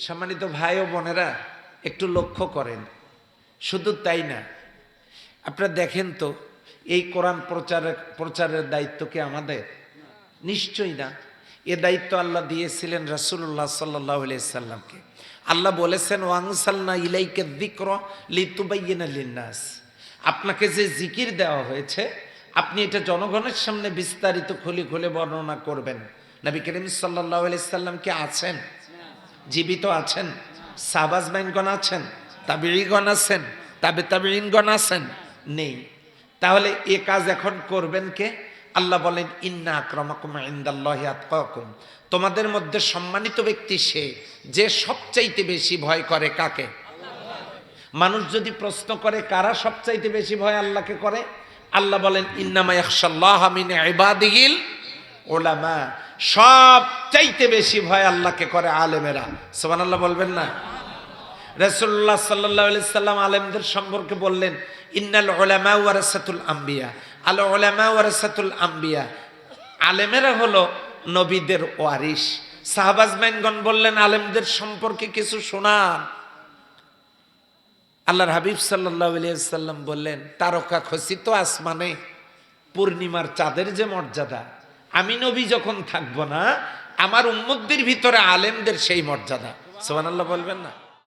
সম্মানিত ভাই ও বোনেরা, একটু লক্ষ্য করেন। শুধু তাই না, আপনারা দেখেন তো, এই কোরআন প্রচারের দায়িত্ব কি আমাদের? নিশ্চয়ই না। এ দায়িত্ব আল্লাহ দিয়েছিলেন রাসূলুল্লাহ সাল্লাল্লাহু আলাইহি সাল্লামকে। আল্লাহ বলেছেন, ওয়ানসালনা ইলাইকা যিকরা লিতুবাইয়িনা লিন-নাস। আপনাকে যে জিকির দেওয়া হয়েছে, আপনি এটা জনগণের সামনে বিস্তারিত খুলে খুলে বর্ণনা করবেন। নবী করিম সাল্লাল্লাহু আলাইহি সাল্লাম কি আছেন? জীবিত আছেন? সাহাবাজগণ আছেন? তাবিঈগণ আছেন? তাবিঈনগণ আছেন? নেই। তাহলে এ কাজ এখন করবেন কে? আল্লাহ বলেন, ইন্না আকরামাকুম ইনদাল্লাহি আতকাকুম। তোমাদের মধ্যে সম্মানিত ব্যক্তি সে যে সবচাইতে বেশি ভয় করে কাকে? মানুষ যদি প্রশ্ন করে কারা সবচাইতে বেশি ভয় আল্লাহকে করে, আল্লাহ বলেন, ইন্নামা ইয়াখশাল্লাহা মিন ইবাদিহিল উলামা। সবচাইতে বেশি ভয় আল্লাহকে করে আলেমেরা। সুবহানাল্লাহ বলবেন না? রাসূলুল্লাহ সাল্লাল্লাহু আলাইহি সাল্লাম আলেমদের সম্পর্কে বললেন, ইন্নাল উলামা ওয়ারাসাতুল আম্বিয়া। আল উলামা ওয়ারাসাতুল আম্বিয়া, আলেমেরা হলো নবীদের ওয়ারিস। সাহাবাজগণ বললেন, আলেমদের সম্পর্কে কিছু শোনান। আল্লাহর হাবিব সাল্লাল্লাহু আলাইহি সাল্লাম বললেন, তারকা খচিত আসমানে পূর্ণিমার চাঁদের যে মর্যাদা, আমি নবী যখন থাকবো না, আমার উম্মতদের ভিতরে আলেমদের সেই মর্যাদা। সুবহানাল্লাহ বলবেন না?